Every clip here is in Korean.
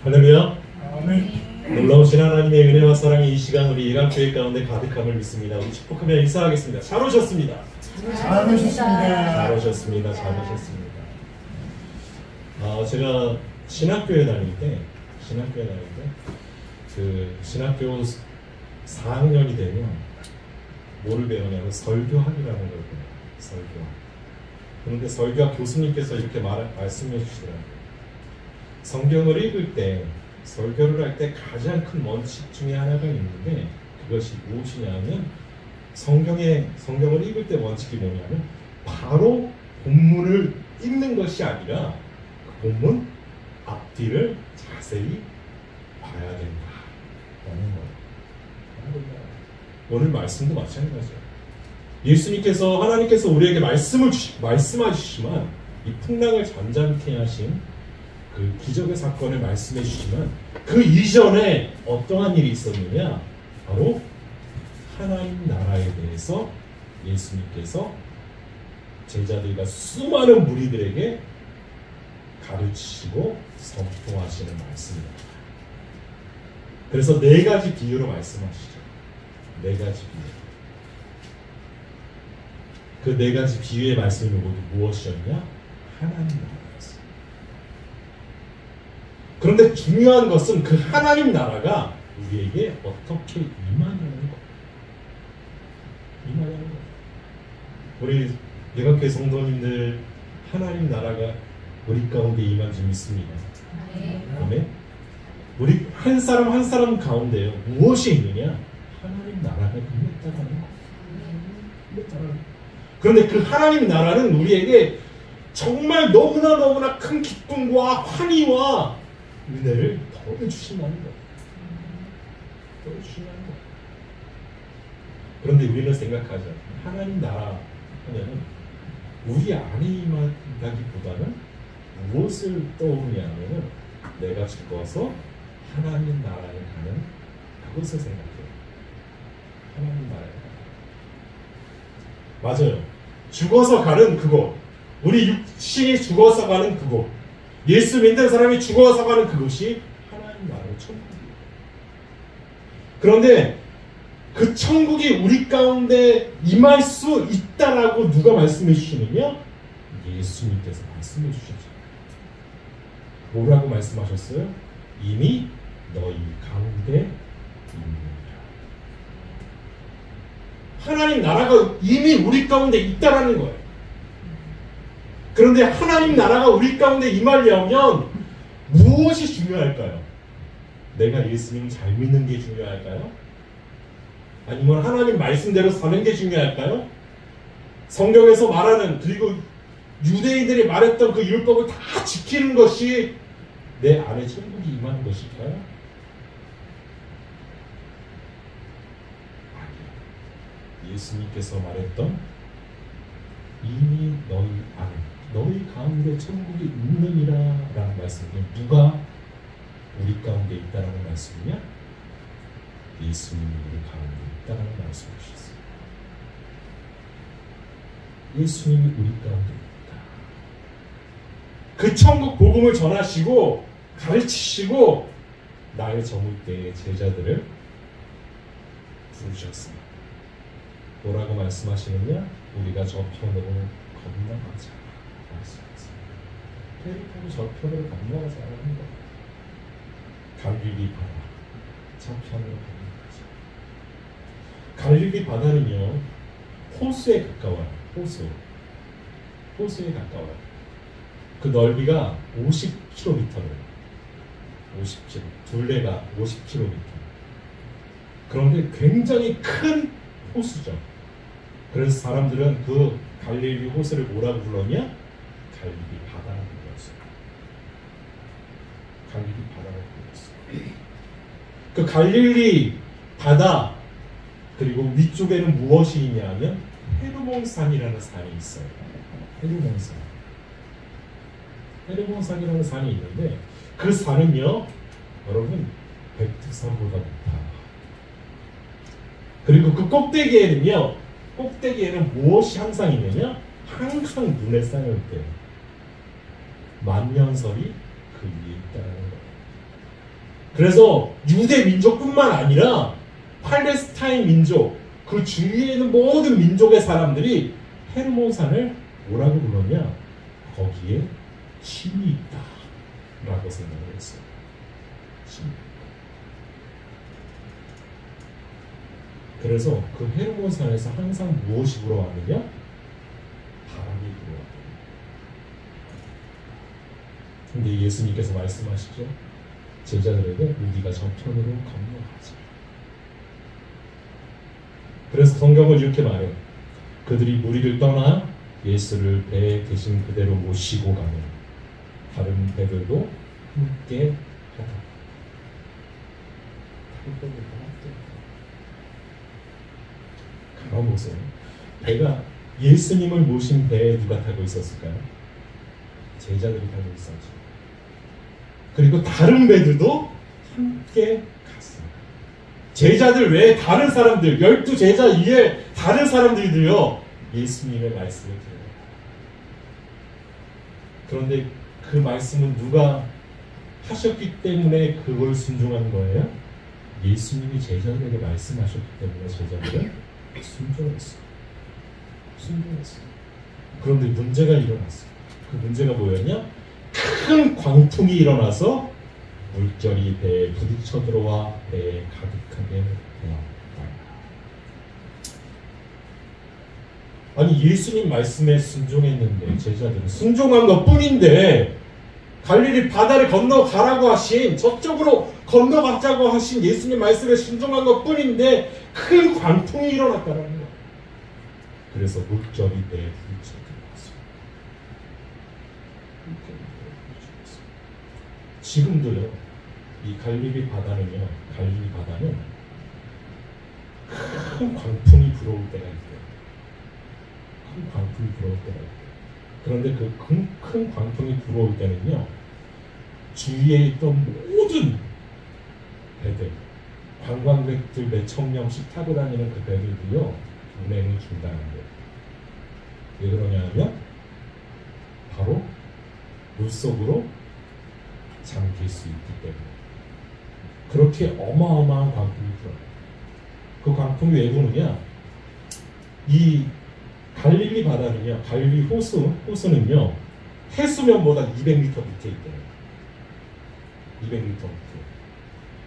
할렐루야. 아멘. 놀라우신 하나님의 은혜와 사랑이 이 시간 우리 일학교회 가운데 가득함을 믿습니다. 우리 축복하며 인사하겠습니다. 잘 오셨습니다. 잘 오셨습니다. 잘 오셨습니다. 잘 오셨습니다. 제가 신학교에 다닐 때 그 신학교 4학년이 되면 뭐를 배우냐면 설교학이라는 걸 배워요. 설교학. 그런데 설교학 교수님께서 이렇게 말씀해 주시더라고요. 성경을 읽을 때, 설교를 할 때 가장 큰 원칙 중에 하나가 있는데 그것이 무엇이냐면 성경을 읽을 때 원칙이 뭐냐면 바로 본문을 읽는 것이 아니라 그 본문 앞뒤를 자세히 봐야 된다라는 거예요. 오늘 말씀도 마찬가지예요. 예수님께서 하나님께서 우리에게 말씀하시지만 이 풍랑을 잠잠케 하신 그 기적의 사건을 말씀해 주시지만 그 이전에 어떠한 일이 있었느냐? 바로 하나님 나라에 대해서 예수님께서 제자들과 수많은 무리들에게 가르치시고 선포하시는 말씀입니다. 그래서 네 가지 비유로 말씀하시죠. 네 가지 비유. 그 네 가지 비유의 말씀이 모두 무엇이었냐? 하나님 나라였어요. 그런데 중요한 것은 그 하나님 나라가 우리에게 어떻게 임하냐는 거예요. 우리 예각교회 성도님들 하나님 나라가 우리 가운데 임한 줄 믿습니다. 아멘. 우리 한 사람 한 사람 가운데요 무엇이 있느냐? 하나님 나라가 임했다는 거. 그런데 그 하나님 나라는 우리에게 정말 너무나 큰 기쁨과 환희와 은혜를 더해주신다는 거예요. 그런데 우리는 생각하죠. 하나님 나라 하면은 우리 안에 임한다기보다는 무엇을 떠오르냐면은 내가 죽어서 하나님 나라에 가는 그것을 생각해요. 하나님 나라에 가는. 맞아요. 죽어서 가는 그곳. 우리 육신이 죽어서 가는 그곳. 예수 믿는 사람이 죽어서 가는 그곳이 하나님 나라의 천국이에요. 그런데 그 천국이 우리 가운데 임할 수 있다라고 누가 말씀해 주시느냐? 예수님께서 말씀해 주셨죠. 뭐라고 말씀하셨어요? 이미 너희 가운데 있느니라. 하나님 나라가 이미 우리 가운데 있다라는 거예요. 그런데 하나님 나라가 우리 가운데 임하려면 무엇이 중요할까요? 내가 예수님을 잘 믿는 게 중요할까요? 아니면 하나님 말씀대로 사는 게 중요할까요? 성경에서 말하는 그리고 유대인들이 말했던 그 율법을 다 지키는 것이 내 안에 천국이 임하는 것일까요? 아니요. 예수님께서 말했던 이미 너희 안에 너희 가운데 천국이 있느니라 라는 말씀이 누가 우리 가운데 있다라는 말씀이냐? 예수님이 우리 가운데 있다라는 말씀을 주셨어요. 예수님이 우리 가운데 있다. 그 천국 복음을 전하시고 가르치시고 나의 저물 때의 제자들을 부르셨습니다. 뭐라고 말씀하시느냐? 우리가 저 편으로 건너가자 말씀하셨습니다. 배를 타고 저 편으로 건너가자라는 것. 갈릴리 바다 저편으로 건너가자. 갈릴리 바다는요 호수에 가까워요. 호수에 가까워요. 그 넓이가 50km래요. 50km. 둘레가 50km. 그런데 굉장히 큰 호수죠. 그래서 사람들은 그 갈릴리 호수를 뭐라고 불렀냐? 갈릴리 바다라고 불렀어요. 갈릴리 바다라고 불렀어요. 그 갈릴리 바다 그리고 위쪽에는 무엇이 있냐면 헤르몬산이라는 산이 있어요. 헤르몬산이라는 산이 있는데 그 산은요 여러분 백두산보다 높아요. 그리고 그 꼭대기에는 무엇이 항상 있느냐? 항상 눈에 쌓여있대요. 만년설이 그 위에 있다는 거예요. 그래서 유대 민족뿐만 아니라 팔레스타인 민족, 그 주위에 있는 모든 민족의 사람들이 헤르몬산을 뭐라고 불렀냐? 거기에 신이 있다 라고 생각을 했어요. 신. 그래서 그 헤르몬산에서 항상 무엇이 불어왔느냐? 바람이 불어왔다. 근데 예수님께서 말씀하시죠. 제자들에게 우리가 저편으로 건너가자. 그래서 성경은 이렇게 말해요. 그들이 무리를 떠나 예수를 배에 계신 그대로 모시고 가면 다른 배들도 함께 하다. 다른 배들도 함께 하다. 가만 보세요. 배가 예수님을 모신 배에 누가 타고 있었을까요? 제자들이 타고 있었죠. 그리고 다른 배들도 함께 갔어요. 제자들 외에 다른 사람들, 12 제자 이외에 다른 사람들이도요, 예수님의 말씀을 들어요. 그런데 그 말씀은 누가 하셨기 때문에 그걸 순종한 거예요? 예수님이 제자들에게 말씀하셨기 때문에 제자들은 순종했어요. 순종했어요. 그런데 문제가 일어났어요. 그 문제가 뭐였냐? 큰 광풍이 일어나서 물결이 배에 부딪혀 들어와 배에 가득하게 되었다. 아니 예수님 말씀에 순종했는데 제자들은 순종한 것뿐인데 갈릴리 바다를 건너가라고 하신 저쪽으로 건너가자고 하신 예수님 말씀에 순종한 것뿐인데 큰 광풍이 일어났다는 거예요. 그래서 물결이 배에 부딪혀 들어왔어요. 지금도요, 이 갈릴리 바다는 큰 광풍이 불어올 때가 있대요. 큰 광풍이 불어올 때가 있대요. 그런데 그 큰 광풍이 불어올 때는요, 주위에 있던 모든 배들, 관광객들 몇천 명씩 타고 다니는 그 배들도요, 운행을 중단한대요. 왜 그러냐면 바로 물속으로 잠길 수 있기 때문에. 그렇게 어마어마한 광풍이 불어요. 그 광풍이 왜 부느냐? 이 갈릴리 바다는요, 갈릴리 호수는요, 해수면보다 200m 밑에 있대요. 200m 밑에.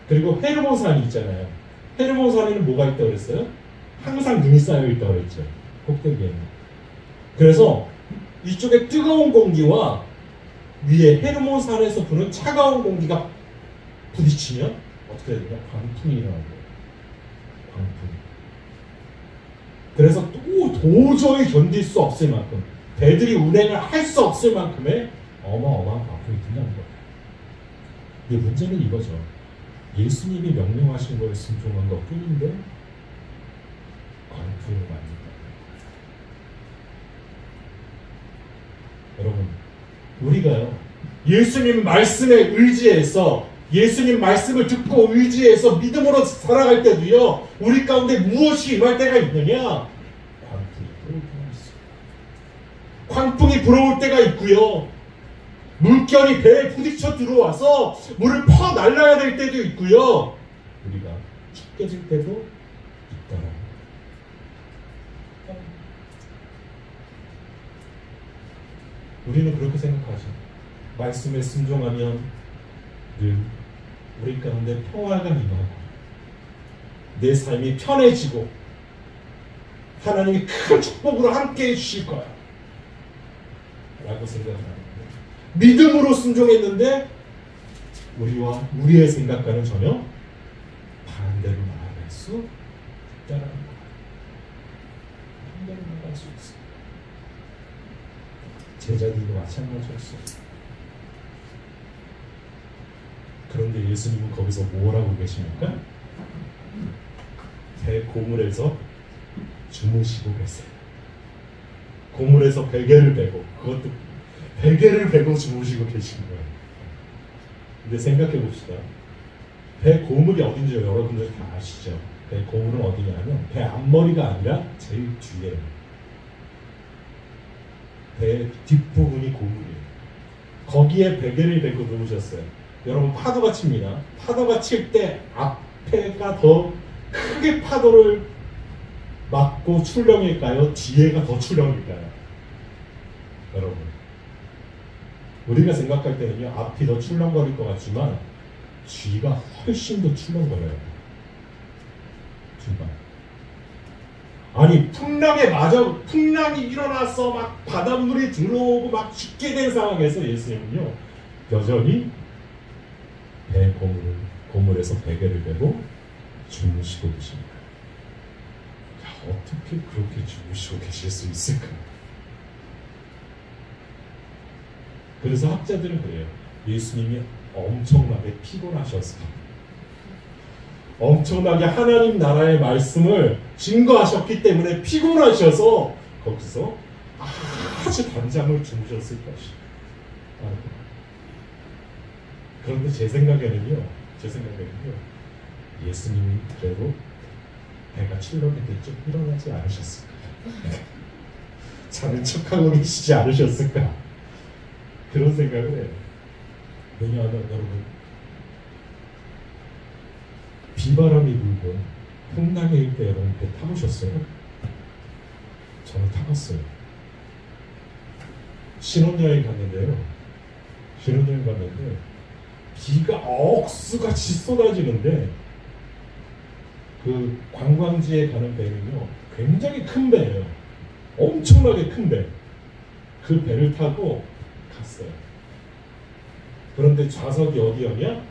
그리고 헤르몬산이 있잖아요. 헤르몬산에는 뭐가 있다고 그랬어요? 항상 눈이 쌓여 있다고 그랬죠. 꼭대기에는. 그래서 이쪽에 뜨거운 공기와 위에 헤르몬산에서 부는 차가운 공기가 부딪히면 어떻게 되냐? 광풍이 일어나는 거예요. 광풍. 그래서 또 도저히 견딜 수 없을 만큼, 배들이 운행을 할 수 없을 만큼의 어마어마한 광풍이 든다는 거예요. 근데 문제는 이거죠. 예수님이 명령하신 거에 순종한 것 뿐인데 광풍을 만든다. 여러분, 우리가요, 예수님 말씀에 의지해서, 예수님 말씀을 듣고 의지해서 믿음으로 살아갈 때도요, 우리 가운데 무엇이 임할 때가 있느냐? 광풍이 불어올 때가 있어요. 광풍이 불어올 때가 있고요, 물결이 배에 부딪혀 들어와서 물을 퍼 날라야 될 때도 있고요, 우리가 죽게 될 때도 있다는 거예요. 우리는 그렇게 생각하죠. 말씀에 순종하면 늘 우리 가운데 평화가 임하고 내 삶이 편해지고 하나님이 큰 축복으로 함께 해주실 거야 라고 생각합니다. 믿음으로 순종했는데 우리의 생각과는 전혀 반대로 나아갈 수 있다는 거예요. 반대로 나아갈 수 있어요. 제자들도 마찬가지였어요. 그런데 예수님은 거기서 뭘 하고 계십니까? 배 고물에서 주무시고 계세요. 고물에서 베개를 베고, 그것도 베개를 베고 주무시고 계신 거예요. 근데 생각해 봅시다. 배 고물이 어딘지 여러분들 다 아시죠? 배 고물은 어디냐면 배 앞머리가 아니라 제일 뒤에, 배 뒷부분이 고물이에요. 거기에 베개를 베고 누우셨어요. 여러분 파도가 칩니다. 파도가 칠 때 앞에가 더 크게 파도를 맞고 출렁일까요? 뒤에가 더 출렁일까요? 여러분, 우리가 생각할 때는요, 앞이 더 출렁거릴 것 같지만 뒤가 훨씬 더 출렁거려요. 뒤가. 아니, 풍랑이 일어나서 막 바닷물이 들어오고 막 죽게 된 상황에서 예수님은요, 여전히 고물에서 베개를 베고 주무시고 계십니다. 야, 어떻게 그렇게 주무시고 계실 수 있을까? 그래서 학자들은 그래요. 예수님이 엄청나게 피곤하셨어요. 엄청나게 하나님 나라의 말씀을 증거하셨기 때문에 피곤하셔서 거기서 아주 단잠을 주무셨을 것이다. 그런데 제 생각에는요, 예수님이 그래도 배가 출렁일 때쯤 일어나지 않으셨을까? 자는 척하고 계시지 않으셨을까? 그런 생각을 해요. 왜냐하면 여러분, 비바람이 불고 풍랑이 일 때 여러분 배 타보셨어요? 저는 타봤어요. 신혼여행 갔는데 비가 억수같이 쏟아지는데 그 관광지에 가는 배는요 굉장히 큰 배예요. 엄청나게 큰 배. 그 배를 타고 갔어요. 그런데 좌석이 어디였냐?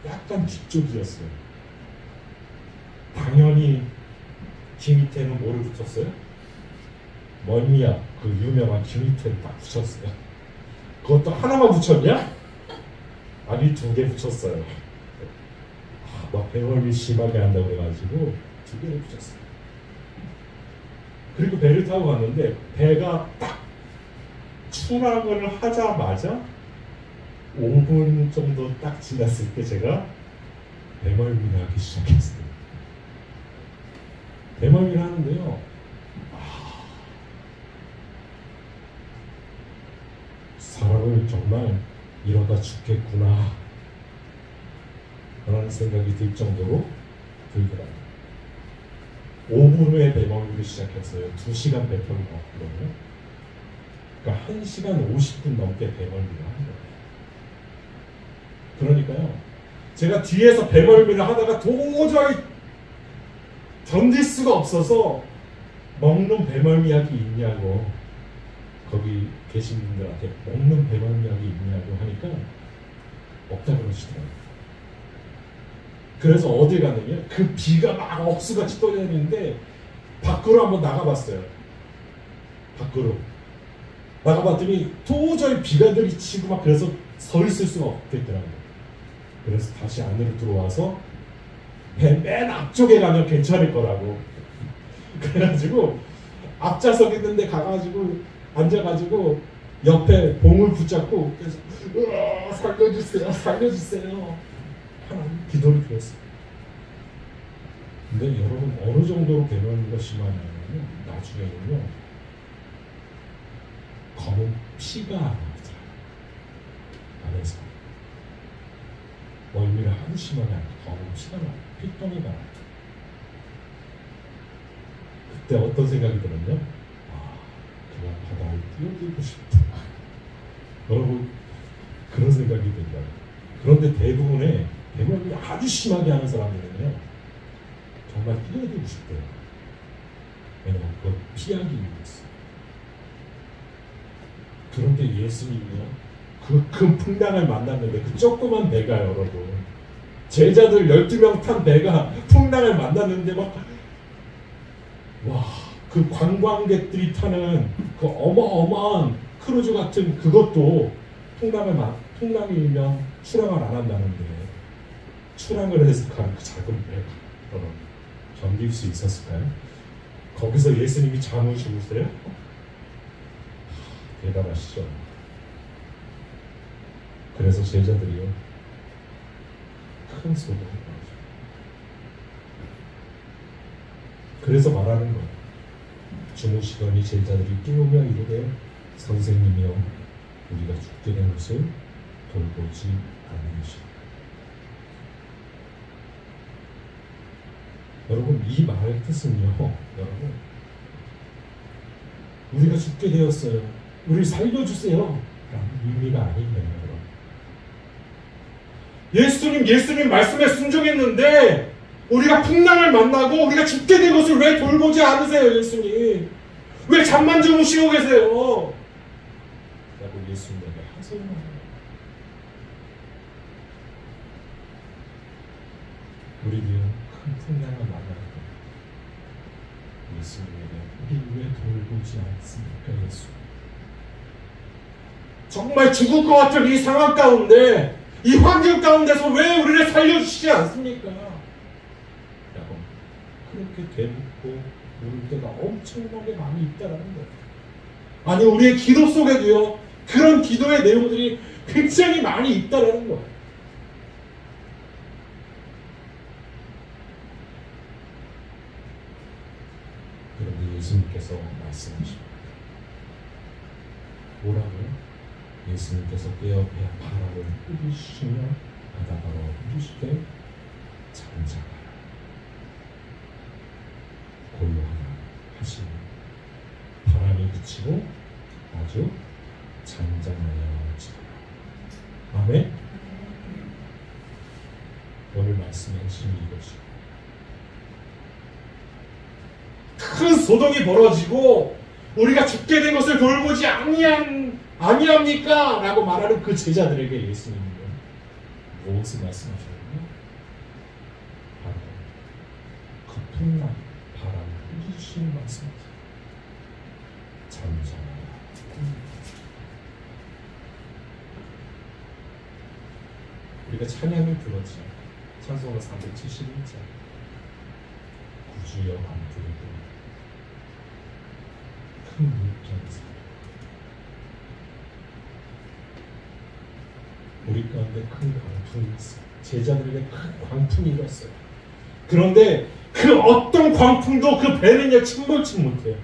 약간 뒤쪽이었어요. 당연히 귀 밑에는 뭐를 붙였어요? 멀미약, 그 유명한 귀 밑에를 딱 붙였어요. 그것도 하나만 붙였냐? 아니 2개 붙였어요. 막 배멀미 심하게 한다고 해가지고 2개를 붙였어요. 그리고 배를 타고 갔는데 배가 딱 출항을 하자마자 5분 정도 딱 지났을 때 제가 배멀미를 하기 시작했어요. 배멀미를 하는데요. 사람을 정말 이러다 죽겠구나 라는 생각이 들 정도로 들더라고요. 5분 후에 배멀미를 시작했어요. 2시간 배 타고 갔거든요. 그러니까 1시간 50분 넘게 배멀미를 하는 거예요. 그러니까요, 제가 뒤에서 배멀미를 하다가 도저히 견딜 수가 없어서 먹는 배멀미약이 있냐고 거기 계신 분들한테 먹는 배멀미약이 있냐고 하니까 없다 그러시더라고요. 그래서 어디 갔느냐, 그 비가 막 억수같이 쏟아지는데 밖으로 한번 나가봤어요. 밖으로 나가봤더니 도저히 비가 들이치고 막 그래서 서 있을 수가 없겠더라고요. 그래서 다시 안으로 들어와서 맨 앞쪽에 가면 괜찮을 거라고 그래가지고 앞좌석 있는데 가가지고 앉아가지고 옆에 봉을 붙잡고 계속 살려주세요 하나님 기도를 드렸어요. 근데 여러분, 어느 정도로 배멀미가 심하냐면 나중에는요 검은 피가 나오더라고요. 안에서 멀미를 하도 심하게 하니까 검은 피가 나요. 핏덩이가 나요. 그때 어떤 생각이 들었냐? 그냥 바다에 뛰어들고 싶다. 여러분, 그런 생각이 든다고요. 그런데 대부분의 배멀미 아주 심하게 하는 사람들은요 정말 뛰어들고 싶대요. 왜냐면 그걸 피하기 위해서. 그런데 예수님이요, 그 큰 풍랑을 만났는데, 그 조그만 배가 여러분, 제자들 12명 탄 배가 풍랑을 만났는데 그 관광객들이 타는 그 어마어마한 크루즈 같은 그것도 풍랑이 일면 출항을 안 한다는데, 출항을 해서 가는 그 작은 배가 여러분 견딜 수 있었을까요? 거기서 예수님이 잠을 주무세요? 대단하시죠? 그래서 제자들이요 큰 소리를 하죠. 그래서 말하는 거예요. 주무시더니 제자들이 깨우며 이르되 선생님이여, 우리가 죽게 된 것을 돌보지 않으십니까? 여러분, 이 말의 뜻은요, 여러분, 우리가 죽게 되었어요, 우리 살려주세요 라는 의미가 아니에요. 예수님 말씀에 순종했는데 우리가 풍랑을 만나고 우리가 죽게 된 것을 왜 돌보지 않으세요? 예수님 왜 잠만 주무시고 계세요? 라고 예수님에게 하소연합니다. 우리는 큰 풍랑을 만날 때 예수님에게 우리 왜 돌보지 않습니까? 예수, 정말 죽을 것 같은 이 상황 가운데, 이 환경 가운데서 왜 우리를 살려주시지 않습니까? 라고 그렇게 되묻고 물을 때가 엄청나게 많이 있다라는 거예요. 아니, 우리의 기도 속에도요, 그런 기도의 내용들이 굉장히 많이 있다라는 거예요. 그런데 예수님께서 말씀하십니다. 뭐라고요? 예수님께서 깨어 바람을 부르시며 바다바로 부르시되 잠잠하라 고요하라 하시니 바람이 그치고 아주 잠잠하여지더라. 아멘. 오늘 말씀의 핵심이 이것이고, 큰 소동이 벌어지고 우리가 죽게 된 것을 돌보지 아니합니까? 라고 말하는 그 제자들에게 예수님은 무엇을 말씀하셨나요? 바로 그 풍랑, 바람을 부르시는 말씀이죠. 잠잠하라. 우리가 찬양을 불렀죠. 찬송가 371장. 구주여 밤들고 큰 물결에서 우리 가운데 큰 광풍이 있어요. 제자들에게 큰 광풍이 일었어요. 그런데 그 어떤 광풍도 그 배는요 침몰치 못해요.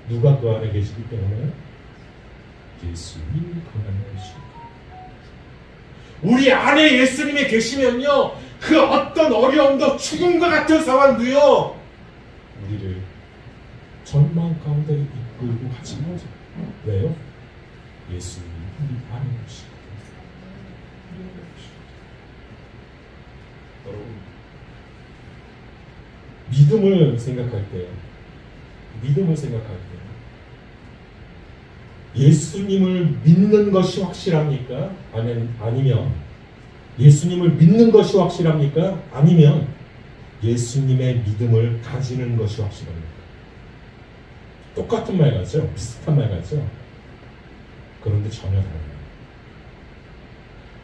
누가 그 안에 계시기 때문에? 예수님이 그 안에 계시기 때문에. 우리 안에 예수님이 계시면요, 그 어떤 어려움도 죽음과 같은 상황도요 우리를 절망 가운데 이끌고 가지 못해요. 왜요? 예수님이 우리 안에 계시기 때문에. 여러분, 믿음을 생각할 때 예수님을 믿는 것이 확실합니까? 아니면 예수님을 믿는 것이 확실합니까? 아니면 예수님의 믿음을 가지는 것이 확실합니까? 똑같은 말 같죠? 비슷한 말 같죠? 그런데 전혀 다릅니다.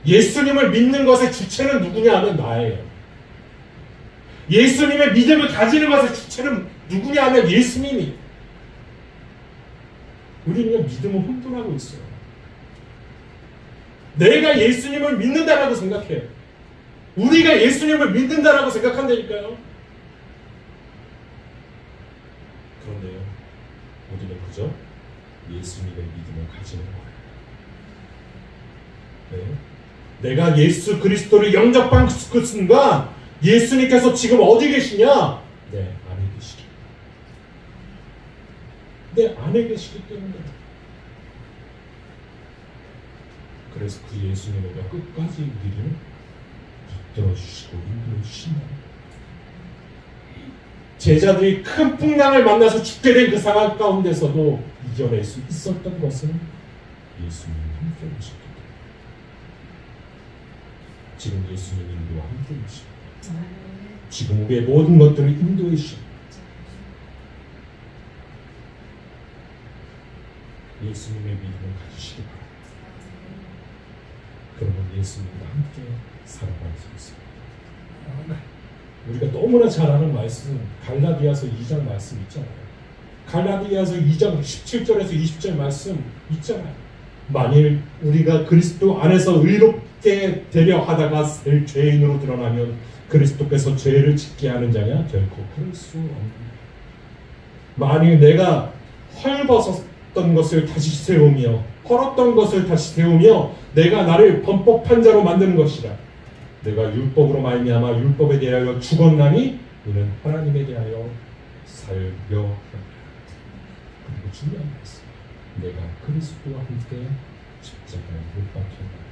예수님을 믿는 것의 주체는 누구냐 하면 나예요. 예수님의 믿음을 가지는 것의 주체는 누구냐 하면 예수님이. 우리는 믿음을 혼돈하고 있어요. 내가 예수님을 믿는다라고 생각해요. 우리가 예수님을 믿는다라고 생각한다니까요. 그런데요, 우리는 그저 예수님의 믿음을 가지는 거예요. 네? 내가 예수 그리스도를 영접한 그 순간 예수님께서 지금 어디 계시냐? 내 안에 계시기. 내 안에 계시기 때문에. 그래서 그 예수님을 끝까지 우리를 붙들어 주시고 인도해 주신다. 제자들이 큰 풍랑을 만나서 죽게 된 그 상황 가운데서도 이겨낼 수 있었던 것은 예수님이 함께 계셨기 때문에. 지금 예수님이 인도와 함께 계십니다. 지금 우리의 모든 것들을 인도해 주십니다. 예수님의 믿음을 가지시기 바랍니다. 그러면 예수님과 함께 살아갈 수 있습니다. 우리가 너무나 잘 아는 말씀, 갈라디아서 2장 말씀 있잖아요. 갈라디아서 2장 17절에서 20절 말씀 있잖아요. 만일 우리가 그리스도 안에서 의롭게 되려 하다가 죄인으로 드러나면 그리스도께서 죄를 짓게 하는 자냐? 결코 그럴 수 없는. 만일 내가 헐벗어 헐었던 것을 다시 세우며 헐었던 것을 다시 세우며 내가 나를 범법한 자로 만드는 것이라. 내가 율법으로 말미암아 율법에 대하여 죽었나니 이는 하나님에 대하여 살려 함이라. 그리고 중요한 말씀, 내가 그리스도와 함께 십자가에 못 박혔다.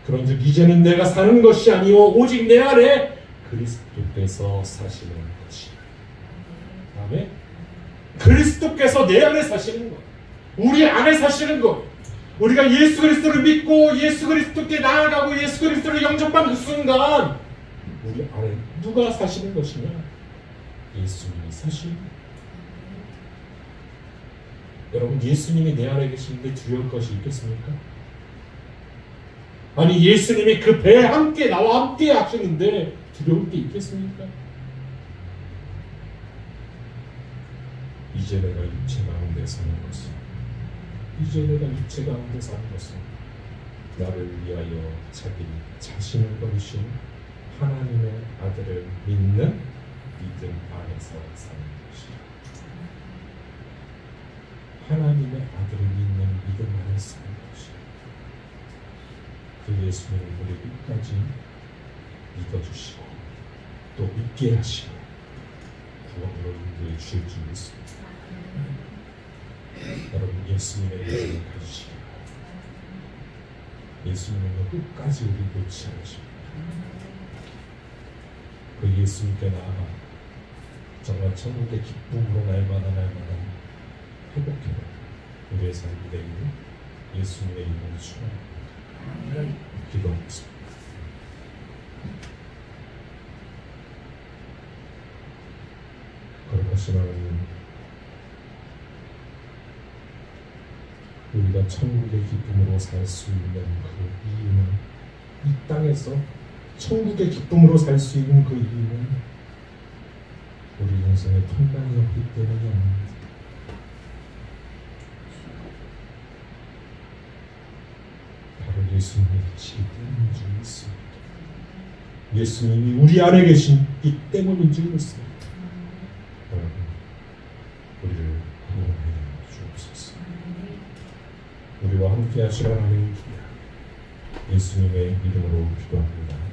그런즉 이제는 내가 사는 것이 아니요 오직 내 안에 그리스도께서 사시는 것이라. 다음에 그리스도께서 내 안에 사시는 것, 우리 안에 사시는 것. 우리가 예수 그리스도를 믿고 예수 그리스도께 나아가고 예수 그리스도를 영접한 그 순간 우리 안에 누가 사시는 것이냐? 예수님이 사시는 것. 여러분, 예수님이 내 안에 계시는데 두려울 것이 있겠습니까? 아니, 예수님이 그 배에 함께 나와 함께 하시는데 두려울 게 있겠습니까? 이제 내가 육체 가운데 사는 것은, 이제 내가 육체 가운데 사는 것은 나를 위하여 자기 자신을 버리신 하나님의 아들을 믿는 믿음 안에서 사는 것이다. 하나님의 아들을 믿는 믿음 안에서 사는 것이다. 그 예수님을 우리 끝까지 믿어주시고 또 믿게 하시고 구원으로 인도해 주실 줄 믿습니다. 여러분, 예수님의 믿음을 가지시기 바랍니다. 예수님은 끝까지 우리 놓지 않으십니다. 그 예수님께 나아가 정말 천국의 기쁨으로 날마다 회복해라. 우리의 삶이 되기를 예수님의 이름으로 축원합니다. 기도하겠습니다. 거룩하신 하나님, 우리가 천국의 기쁨으로 살 수 있는 그 이유는, 이 땅에서 천국의 기쁨으로 살 수 있는 그 이유는 우리 인생에 평강이 없기 때문이 아닙니다. 바로 예수님이 계시기 때문인 줄 믿습니다. 예수님이 우리 안에 계시기 때문인 줄 믿습니다. 여러분, 우리를 구원해 주옵소서. 우리와 함께 하시라 하나님, 예수님의 이름으로 기도합니다.